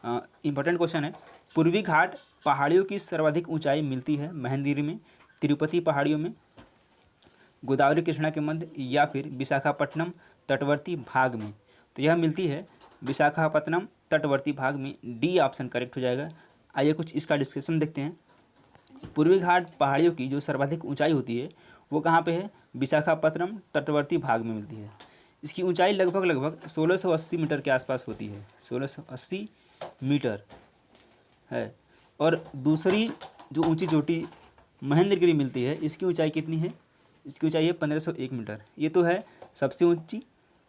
Important question है। पूर्वी घाट पहाड़ियों की सर्वाधिक ऊंचाई मिलती है महेंद्रगिरी में, तिरुपति पहाड़ियों में, गोदावरी कृष्णा के मध्य, या फिर विशाखापट्टनम तटवर्ती भाग में। तो यह मिलती है विशाखापट्टनम तटवर्ती भाग में। डी ऑप्शन करेक्ट हो जाएगा। आइए कुछ इसका डिस्कशन देखते हैं। पूर्वी घाट पहाड़ियों की जो सर्वाधिक ऊंचाई होती है वो कहाँ पे है? विशाखापट्टनम तटवर्ती भाग में मिलती है। इसकी ऊंचाई लगभग 1680 मीटर के आसपास होती है, 1680 मीटर है। और दूसरी जो ऊंची चोटी महेंद्रगिरी मिलती है, इसकी ऊंचाई कितनी है? इसकी ऊंचाई है 1501 मीटर। ये तो है सबसे ऊंची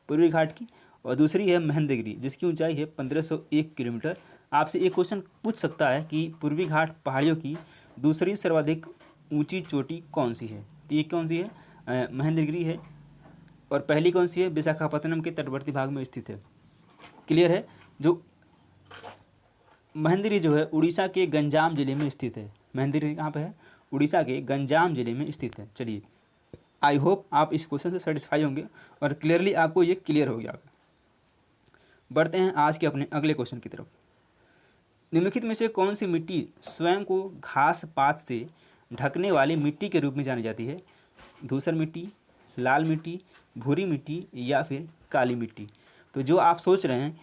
पूर्वी घाट की। और दूसरी है महेंद्रगिरी जिसकी ऊंचाई है 1501 किलोमीटर। आपसे एक क्वेश्चन पूछ सकता है कि पूर्वी घाट पहाड़ियों की दूसरी सर्वाधिक ऊंची चोटी कौन सी है? तो ये कौन सी है? महेंद्रगिरी है। और पहली कौन सी है? विशाखापट्टनम के तटवर्ती भाग में स्थित है। क्लियर है? जो महेंद्रगिरी जो है उड़ीसा के गंजाम जिले में स्थित है। महेंद्रगिरी कहाँ पे है? उड़ीसा के गंजाम जिले में स्थित है। चलिए, आई होप आप इस क्वेश्चन से सेटिस्फाई होंगे और क्लियरली आपको ये क्लियर हो गया। बढ़ते हैं आज के अपने अगले क्वेश्चन की तरफ। निम्नलिखित में से कौन सी मिट्टी स्वयं को घास पात से ढकने वाली मिट्टी के रूप में जानी जाती है? धूसर मिट्टी, लाल मिट्टी, भूरी मिट्टी, या फिर काली मिट्टी? तो जो आप सोच रहे हैं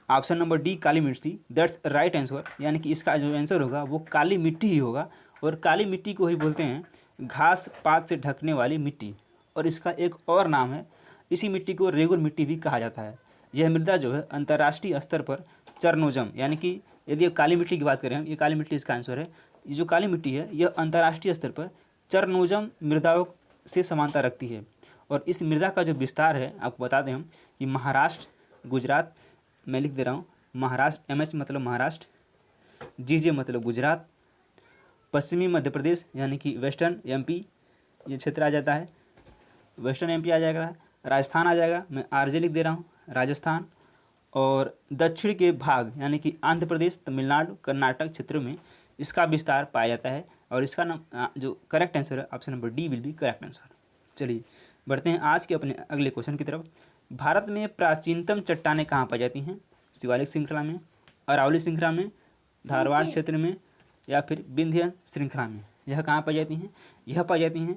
ऑप्शन नंबर डी काली मिट्टी, दैट्स राइट आंसर। यानी कि इसका जो आंसर होगा वो काली मिट्टी ही होगा। और काली मिट्टी को ही बोलते हैं घास पात से ढकने वाली मिट्टी। और इसका एक और नाम है, इसी मिट्टी को रेगुर मिट्टी भी कहा जाता है। यह मृदा जो है अंतर्राष्ट्रीय स्तर पर चरनोजम, यानी कि यदि काली मिट्टी की बात करें हम, ये काली मिट्टी इसका आंसर है। ये जो काली मिट्टी है यह अंतर्राष्ट्रीय स्तर पर चरनोजम मृदाओं से समानता रखती है। और इस मृदा का जो विस्तार है आपको बता दें हम कि महाराष्ट्र, गुजरात, मैं लिख दे रहा हूँ महाराष्ट्र, एमएच मतलब महाराष्ट्र, जीजे मतलब गुजरात, पश्चिमी मध्य प्रदेश यानी कि वेस्टर्न एमपी ये क्षेत्र आ जाता है, वेस्टर्न एमपी आ जाएगा, राजस्थान आ जाएगा, मैं आरजे लिख दे रहा हूँ राजस्थान, और दक्षिण के भाग यानी कि आंध्र प्रदेश, तमिलनाडु, कर्नाटक क्षेत्रों में इसका विस्तार पाया जाता है। और इसका नाम जो करेक्ट आंसर है option number D will be correct answer. चलिए बढ़ते हैं आज के अपने अगले क्वेश्चन की तरफ। भारत में प्राचीनतम चट्टानें कहाँ पाई जाती हैं? शिवालिक श्रृंखला में, अरावली श्रृंखला में, धारवाड़ क्षेत्र में, या फिर विंध्य श्रृंखला में? यह कहाँ पाई जाती हैं? यह पाई जाती हैं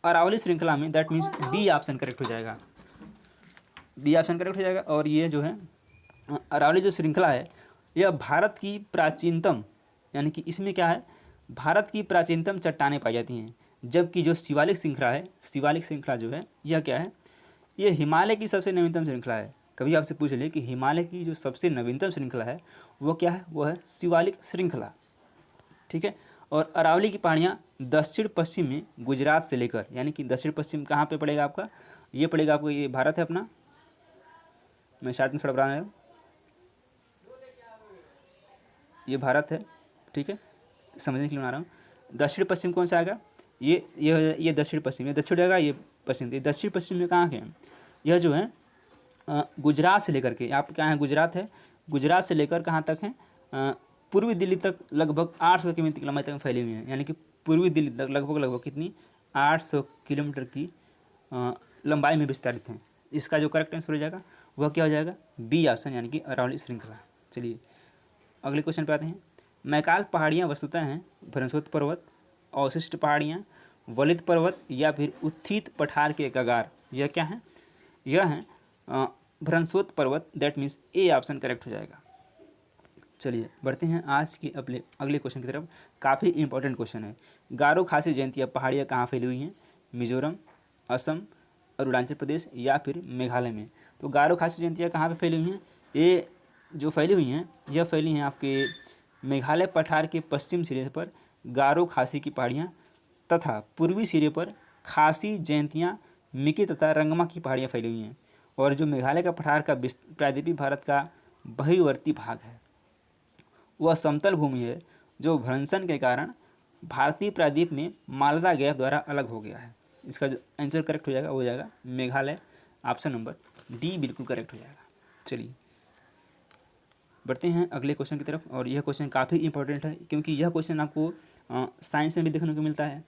अरावली श्रृंखला में। That means B option correct हो जाएगा, बी ऑप्शन करेक्ट हो जाएगा। और ये जो है अरावली जो श्रृंखला है यह भारत की प्राचीनतम, यानी कि इसमें क्या है, भारत की प्राचीनतम चट्टानें पाई जाती हैं। जबकि जो शिवालिक श्रृंखला है, शिवालिक श्रृंखला जो है यह क्या है, ये हिमालय की सबसे नवीनतम श्रृंखला है। कभी आपसे पूछ ले कि हिमालय की जो सबसे नवीनतम श्रृंखला है वो क्या है, वो है शिवालिक श्रृंखला। ठीक है। और अरावली की पहाड़ियाँ दक्षिण पश्चिम में गुजरात से लेकर, यानी कि दक्षिण पश्चिम कहाँ पे पड़ेगा आपका, ये पड़ेगा आपको, ये भारत है अपना, मैं शार्ट में थोड़ा बता रहा हूँ, ये भारत है। ठीक है, समझने के लिए बना रहा हूँ। दक्षिण पश्चिम कौन सा आएगा, ये दक्षिण पश्चिम, ये दक्षिण आएगा, ये पश्चिम। ये दक्षिण पश्चिम में कहाँ के हैं, यह जो है गुजरात से लेकर के, आप क्या है, गुजरात है, गुजरात से लेकर कहाँ तक है, पूर्वी दिल्ली तक लगभग 800 किलोमीटर की लंबाई तक फैली हुई है। यानी कि पूर्वी दिल्ली तक लगभग कितनी, 800 किलोमीटर की लंबाई में विस्तारित हैं। इसका जो करेक्ट आंसर हो जाएगा वह क्या हो जाएगा, बी ऑप्शन, यानी कि अरावली श्रृंखला। चलिए अगले क्वेश्चन पे आते हैं। मैकाल पहाड़ियाँ वस्तुतः हैं भ्रंशोत्त पर्वत, अवशिष्ट पहाड़ियाँ, वलित पर्वत, या फिर उत्थित पठार के कगार? यह क्या है, यह है भ्रंशोत्त पर्वत। That means A option correct हो जाएगा। चलिए बढ़ते हैं आज के अपने अगले क्वेश्चन की तरफ। काफ़ी इंपॉर्टेंट क्वेश्चन है। गारो खासी जयंतिया पहाड़ियाँ कहाँ फैली हुई हैं? मिजोरम, असम, अरुणाचल प्रदेश, या फिर मेघालय में? तो गारो खासी जयंतियाँ कहाँ पे फैली हुई हैं? ये जो फैली हुई हैं यह फैली हैं आपके मेघालय पठार के पश्चिम सिरे पर गारो खासी की पहाड़ियाँ, तथा पूर्वी सिरे पर खासी जयंतियाँ, मिकी तथा रंगमा की पहाड़ियाँ फैली हुई हैं। और जो मेघालय का पठार का प्रायद्वीपीय भारत का बहिर्वर्ती भाग है वह समतल भूमि है जो भ्रंशन के कारण भारतीय प्रायद्वीप में मालदा गैप द्वारा अलग हो गया है। इसका जो आंसर करेक्ट हो जाएगा वो हो जाएगा मेघालय, ऑप्शन नंबर डी बिल्कुल करेक्ट हो जाएगा। चलिए बढ़ते हैं अगले क्वेश्चन की तरफ। और यह क्वेश्चन काफ़ी इंपॉर्टेंट है क्योंकि यह क्वेश्चन आपको साइंस में भी देखने को मिलता है,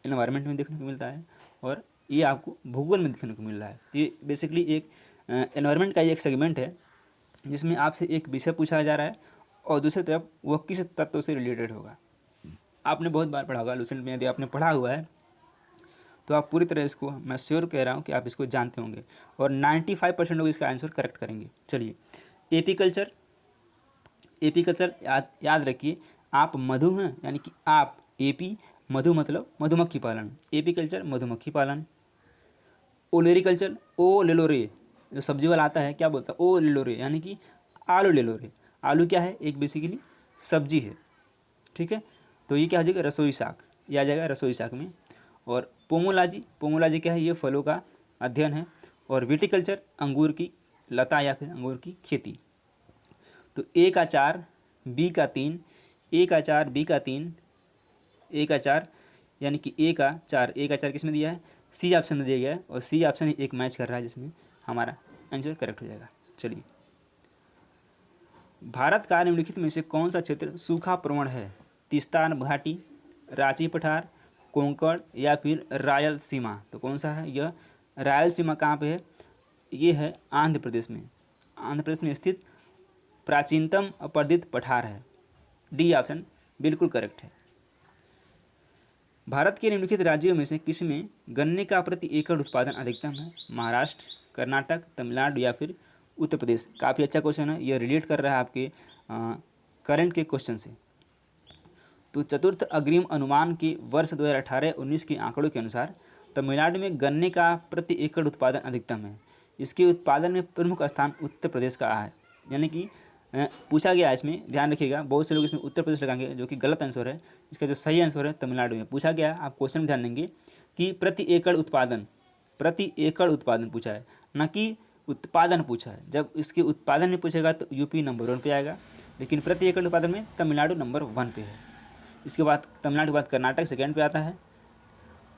एनवायरनमेंट में देखने को मिलता है, और ये आपको भूगोल में देखने को मिल रहा है। तो ये बेसिकली एक एनवायरनमेंट का ही एक सेगमेंट है जिसमें आपसे एक विषय पूछा जा रहा है और दूसरी तरफ वह किस तत्व से रिलेटेड होगा। आपने बहुत बार पढ़ा होगा लूसेंट में, यदि आपने पढ़ा हुआ है तो आप पूरी तरह इसको, मैं श्योर कह रहा हूँ कि आप इसको जानते होंगे और 95% लोग इसका आंसर करेक्ट करेंगे। चलिए, एपीकल्चर, एपीकल्चर याद रखिए, आप मधु हैं, यानी कि आप एपी, मधु मतलब मधुमक्खी पालन, एपीकल्चर मधुमक्खी पालन। ओलेरिकल्चर, ओ लेलोरे, जो सब्जी वाला आता है क्या बोलता है, ओ लेलोरे, यानी कि आलू ले लो रे। आलू क्या है, एक बेसिकली सब्जी है, ठीक है। तो ये क्या हो जाएगा, रसोई शाक, ये आ जाएगा रसोई शाक में। और पोमोलॉजी, पोमोलॉजी क्या है, ये फलों का अध्ययन है। और विटिकल्चर, अंगूर की लता या फिर अंगूर की खेती। तो ए का 4, बी का 3, ए का 4, बी का 3, ए का 4, यानी कि ए का 4, ए का 4 किस में दिया है, सी ऑप्शन में दिया गया है और सी ऑप्शन ही एक मैच कर रहा है, जिसमें हमारा आंसर करेक्ट हो जाएगा। चलिए, भारत का निम्नलिखित में से कौन सा क्षेत्र सूखा प्रवण है, तीस्ता घाटी, रांची पठार, कोंकण या फिर रायलसीमा। तो कौन सा है यह, रायलसीमा कहाँ पे है, ये है आंध्र प्रदेश में, आंध्र प्रदेश में स्थित प्राचीनतम अपर्दित पठार है। डी ऑप्शन बिल्कुल करेक्ट है। भारत के निम्नलिखित राज्यों में से किस में गन्ने का प्रति एकड़ उत्पादन अधिकतम है, महाराष्ट्र, कर्नाटक, तमिलनाडु या फिर उत्तर प्रदेश। काफ़ी अच्छा क्वेश्चन है, यह रिलेट कर रहा है आपके करंट के क्वेश्चन से। तो चतुर्थ अग्रिम अनुमान के वर्ष 2018-19 के आंकड़ों के अनुसार तमिलनाडु में गन्ने का प्रति एकड़ उत्पादन अधिकतम है। इसके उत्पादन में प्रमुख स्थान उत्तर प्रदेश का है, यानी कि पूछा गया है इसमें, ध्यान रखिएगा, बहुत से लोग इसमें उत्तर प्रदेश लगाएंगे जो कि गलत आंसर है। इसका जो सही आंसर है तमिलनाडु में पूछा गया है। आप क्वेश्चन में ध्यान देंगे कि प्रति एकड़ उत्पादन पूछा है, न कि उत्पादन पूछा है। जब इसके उत्पादन में पूछेगा तो यूपी नंबर 1 पे आएगा, लेकिन प्रति एकड़ उत्पादन में तमिलनाडु नंबर 1 पे है। इसके बाद तमिलनाडु के बाद कर्नाटक सेकेंड पे आता है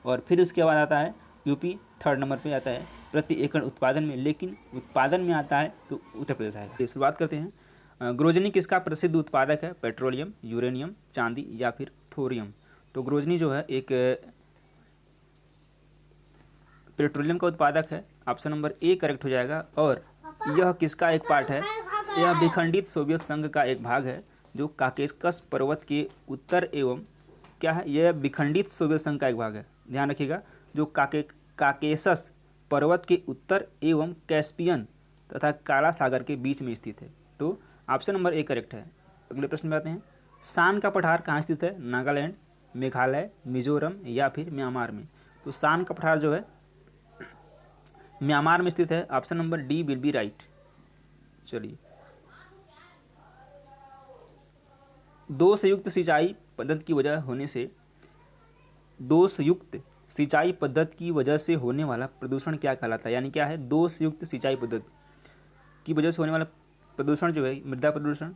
और फिर उसके बाद आता है यूपी थर्ड नंबर पे आता है प्रति एकड़ उत्पादन में, लेकिन उत्पादन में आता है तो उत्तर प्रदेश आएगा। शुरुआत करते हैं। ग्रोजनी किसका प्रसिद्ध उत्पादक है, पेट्रोलियम, यूरेनियम, चांदी या फिर थोरियम। तो ग्रोजनी जो है एक पेट्रोलियम का उत्पादक है, ऑप्शन नंबर ए करेक्ट हो जाएगा। और यह किसका एक पार्ट है, यह विखंडित सोवियत संघ का एक भाग है जो काकेशस पर्वत के उत्तर एवं क्या है, यह विखंडित सोवियत संघ का एक भाग है, ध्यान रखिएगा, जो काकेशस पर्वत के उत्तर एवं कैस्पियन तथा काला सागर के बीच में स्थित है। तो ऑप्शन नंबर ए करेक्ट है। अगले प्रश्न में आते हैं। शान का पठार कहाँ स्थित है, नागालैंड, मेघालय, मिजोरम या फिर म्यांमार में। तो शान का पठार जो है म्यांमार में स्थित है, option number D will be right. चलिए, दोषयुक्त सिंचाई पद्धति की वजह होने से, दोषयुक्त सिंचाई पद्धति की वजह से होने वाला प्रदूषण क्या कहलाता है, यानी क्या है, दोषयुक्त सिंचाई पद्धति की वजह से होने वाला प्रदूषण जो है, मृदा प्रदूषण,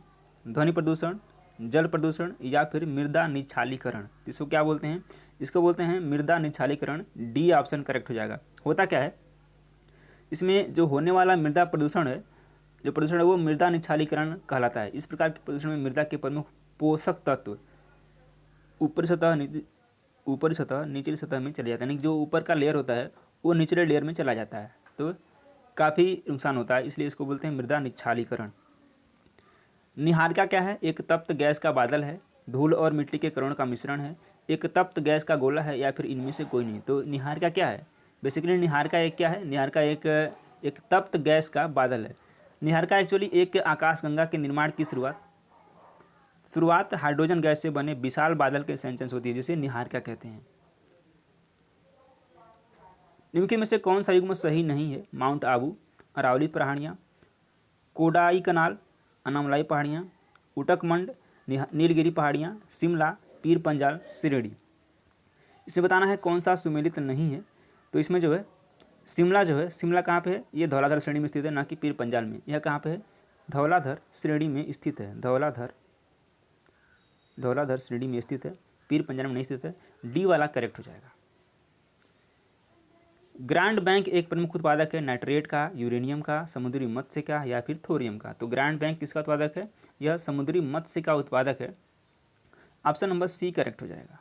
ध्वनि प्रदूषण, जल प्रदूषण या फिर मृदा निच्छालीकरण। इसको क्या बोलते हैं, इसको बोलते हैं मृदा निच्छालीकरण। डी ऑप्शन करेक्ट हो जाएगा। होता क्या है, इसमें जो होने वाला मृदा प्रदूषण है, जो प्रदूषण है वो मृदा निच्छालीकरण कहलाता है। इस प्रकार के प्रदूषण में मृदा के प्रमुख पोषक तत्व ऊपरी सतह निचली सतह में चले जाते हैं, यानी जो ऊपर का लेयर होता है वो निचले लेयर में चला जाता है, तो काफ़ी नुकसान होता है, इसलिए इसको बोलते हैं मृदा निच्छालीकरण। निहारिका क्या है, एक तप्त गैस का बादल है, धूल और मिट्टी के कणों का मिश्रण है, एक तप्त गैस का गोला है या फिर इनमें से कोई नहीं। तो निहारिका क्या है, बेसिकली निहारिका एक क्या है, निहारिका एक तप्त गैस का बादल है। निहारिका एक्चुअली एक आकाशगंगा के निर्माण की शुरुआत हाइड्रोजन गैस से बने विशाल बादल के संचयन से होती है, जिसे निहारिका कहते हैं। निम्नलिखित में से कौन सा युग्म सही नहीं है, माउंट आबू, अरावली पहाड़ियाँ, कोडाईकनाल, अनामलाई पहाड़ियाँ, उटकमंड, नीलगिरी पहाड़ियाँ, शिमला, पीर पंजाल, शिरडी। इसे बताना है कौन सा सुमेलित नहीं है। तो इसमें जो है शिमला कहाँ पे है, ये धौलाधर श्रेणी में स्थित है, ना कि पीर पंजाल में। यह कहाँ पे है, धौलाधर श्रेणी में स्थित है, धौलाधर श्रेणी में स्थित है, पीर पंजाल में नहीं स्थित है। डी वाला करेक्ट हो जाएगा। ग्रांड बैंक एक प्रमुख उत्पादक है, नाइट्रेट का, यूरेनियम का, समुद्री मत्स्य का या फिर थोरियम का। तो ग्रांड बैंक किसका उत्पादक है, यह समुद्री मत्स्य का उत्पादक है, ऑप्शन नंबर सी करेक्ट हो जाएगा।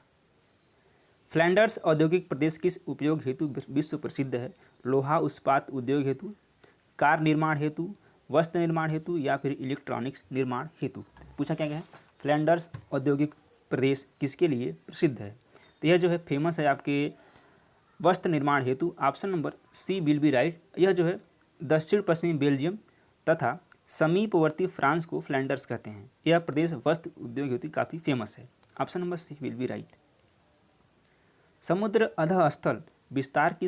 फ्लैंडर्स औद्योगिक प्रदेश किस उपयोग हेतु विश्व प्रसिद्ध है, लोहा इस्पात उद्योग हेतु, कार निर्माण हेतु, वस्त्र निर्माण हेतु या फिर इलेक्ट्रॉनिक्स निर्माण हेतु। पूछा क्या गया है, फ्लैंडर्स औद्योगिक प्रदेश किसके लिए प्रसिद्ध है? तो यह जो है फेमस है आपके वस्त्र निर्माण हेतु। Option number C will be right. यह जो है दक्षिण पश्चिमी बेल्जियम तथा समीपवर्ती फ्रांस को फ्लैंडर्स कहते हैं। यह प्रदेश वस्त्र उद्योग हेतु काफ़ी फेमस है। Option number C will be right. समुद्र अधः स्थल विस्तार की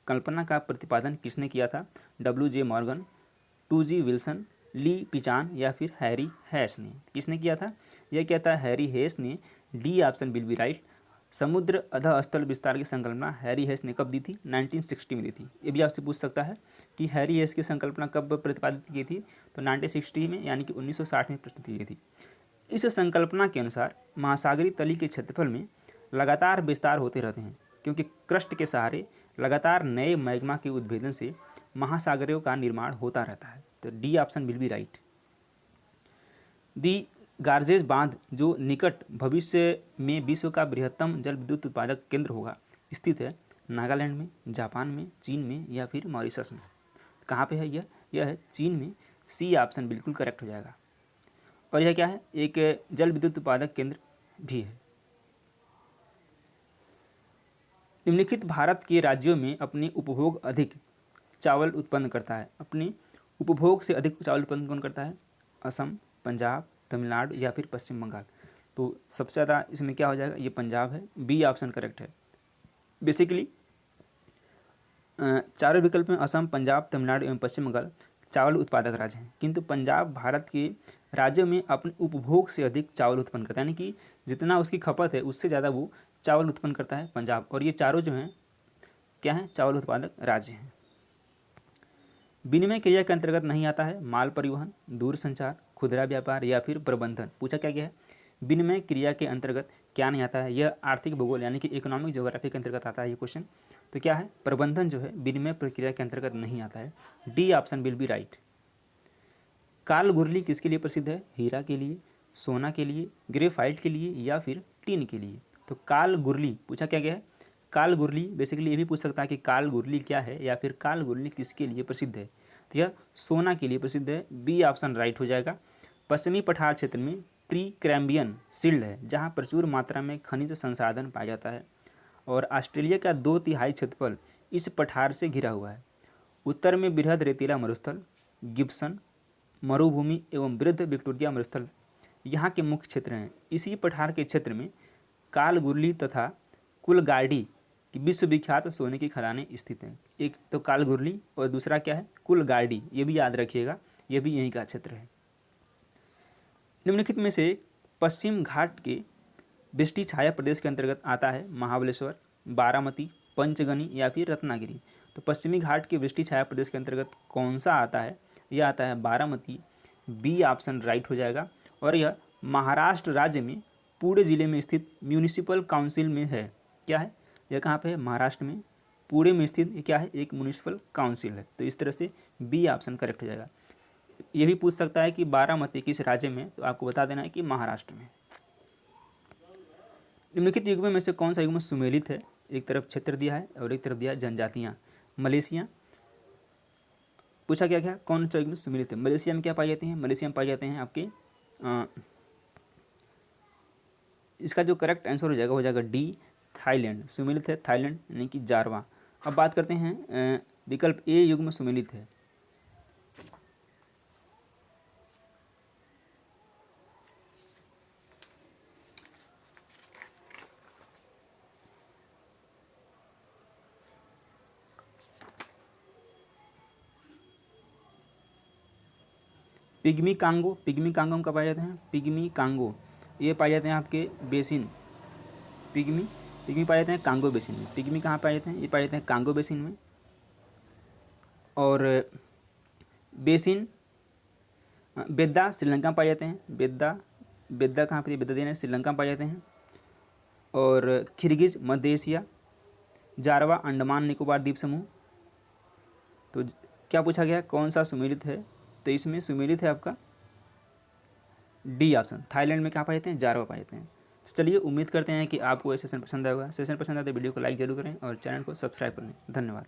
कल्पना का प्रतिपादन किसने किया था? WJ मॉर्गन, 2G विल्सन, ली पिचान या फिर हैरी हैस ने। किसने किया था? यह क्या था, हैरी हेस ने। D option will be right. समुद्र अधः स्थल विस्तार की संकल्पना हैरी हेस ने कब दी थी? 1960 में दी थी। ये भी आपसे पूछ सकता है कि हैरी हेस की संकल्पना कब प्रतिपादित की थी? तो 1960 में, यानी कि 1960 में प्रस्तुत की गई थी। इस संकल्पना के अनुसार महासागरीय तली के क्षेत्रफल में लगातार विस्तार होते रहते हैं, क्योंकि क्रस्ट के सहारे लगातार नए मैग्मा के उद्भेदन से महासागरों का निर्माण होता रहता है। तो D option will be right. The gorges बांध, जो निकट भविष्य में विश्व का बृहत्तम जल विद्युत उत्पादक केंद्र होगा, स्थित है नागालैंड में, जापान में, चीन में या फिर मॉरिशस में। कहाँ पे है यह है चीन में। सी ऑप्शन बिल्कुल करेक्ट हो जाएगा। और यह क्या है, एक जल विद्युत उत्पादक केंद्र भी है। निम्नलिखित भारत के राज्यों में अपने उपभोग अधिक चावल उत्पन्न करता है। अपने उपभोग से अधिक चावल उत्पन्न कौन करता है? असम, पंजाब, तमिलनाडु या फिर पश्चिम बंगाल। तो सबसे ज़्यादा इसमें क्या हो जाएगा, ये पंजाब है। बी ऑप्शन करेक्ट है। बेसिकली चारों विकल्प में असम, पंजाब, तमिलनाडु एवं पश्चिम बंगाल चावल उत्पादक राज्य हैं, किंतु पंजाब भारत के राज्यों में अपने उपभोग से अधिक चावल उत्पन्न करता है, यानी कि जितना उसकी खपत है उससे ज़्यादा वो चावल उत्पन्न करता है पंजाब। और ये चारों जो हैं क्या हैं, चावल उत्पादक राज्य हैं। विनिमय क्रिया के अंतर्गत नहीं आता है माल परिवहन, दूरसंचार, खुदरा व्यापार या फिर प्रबंधन। पूछा क्या गया है, विनिमय क्रिया के अंतर्गत क्या नहीं आता है? यह आर्थिक भूगोल यानी कि इकोनॉमिक ज्योग्राफी के अंतर्गत आता है ये क्वेश्चन। तो क्या है, प्रबंधन जो है विनिमय प्रक्रिया के अंतर्गत नहीं आता है। D option will be right. काल गुरली किसके लिए प्रसिद्ध है? हीरा के लिए, सोना के लिए, ग्रेफाइट के लिए या फिर टीन के लिए। तो काल गुरली पूछा क्या गया है, काल गुरली। बेसिकली ये भी पूछ सकता है कि काल गुरली क्या है या फिर काल गुरली किसके लिए प्रसिद्ध है? तो यह सोना के लिए प्रसिद्ध है। बी ऑप्शन राइट हो जाएगा। पश्चिमी पठार क्षेत्र में प्री कैम्बियन शिल्ड है, जहाँ प्रचुर मात्रा में खनिज संसाधन पाया जाता है, और ऑस्ट्रेलिया का 2/3 क्षेत्रफल इस पठार से घिरा हुआ है। उत्तर में बृहद रेतीला मरुस्थल, गिब्सन मरुभूमि एवं वृद्ध विक्टोरिया मरुस्थल यहाँ के मुख्य क्षेत्र हैं। इसी पठार के क्षेत्र में काल गुरली तथा कुलगाड़ी की विश्वविख्यात सोने की खदानें स्थित हैं। एक तो काल गुरली और दूसरा क्या है, कुलगाड़ी। ये भी याद रखिएगा, ये भी यहीं का क्षेत्र है। निम्नलिखित में से पश्चिम घाट के वृष्टि छाया प्रदेश के अंतर्गत आता है महाबलेश्वर, बारामती, पंचगनी या फिर रत्नागिरी। तो पश्चिमी घाट के वृष्टि छाया प्रदेश के अंतर्गत कौन सा आता है? यह आता है बारामती। बी ऑप्शन राइट हो जाएगा। और यह महाराष्ट्र राज्य में पुणे जिले में स्थित म्यूनिसिपल काउंसिल में है। क्या है, यह कहाँ पे है? महाराष्ट्र में पुणे में स्थित क्या है, एक म्यूनिसिपल काउंसिल है। तो इस तरह से बी ऑप्शन करेक्ट हो जाएगा। ये भी पूछ सकता है कि बारामती किस राज्य में, तो आपको बता देना है कि महाराष्ट्र में। निम्नलिखित युग्मों में से कौन सा युग्म सुमेलित है? एक तरफ क्षेत्र दिया है और एक तरफ दिया है जनजातियाँ। मलेशिया पूछा क्या क्या, कौन सा युग्म सुमेलित है? मलेशिया में क्या पाए जाते हैं? मलेशिया में पाए जाते हैं आपके इसका जो करेक्ट आंसर हो जाएगा डी थाईलैंड। सुमेलित है थाईलैंड यानी कि जारवा। अब बात करते हैं विकल्प ए युग्म सुमेलित है। पिग्मी कांगो, पिग्मी कांगो में कब पाए जाते हैं? पिग्मी कांगो ये पाए जाते हैं आपके बेसिन। पिग्मी पाए जाते हैं कांगो बेसिन में। पिग्मी कहाँ पाए जाते हैं? ये पाए जाते हैं कांगो बेसिन में। और बेसिन बेद्दा श्रीलंका में पाए जाते हैं। बेद्दा कहाँ पे? बेद्दा देने श्रीलंका में पाए जाते हैं। और किर्गिज मध्य एशिया, जारवा अंडमान निकोबार द्वीप समूह। तो क्या पूछा गया, कौन सा सुमेलित है? तो इसमें सुमेलित है आपका डी ऑप्शन। थाईलैंड में कहाँ पाए जाते हैं? जारवा पाए जाते हैं। तो चलिए, उम्मीद करते हैं कि आपको ये सेशन पसंद आएगा। सेशन पसंद आए तो वीडियो को लाइक जरूर करें और चैनल को सब्सक्राइब करें। धन्यवाद।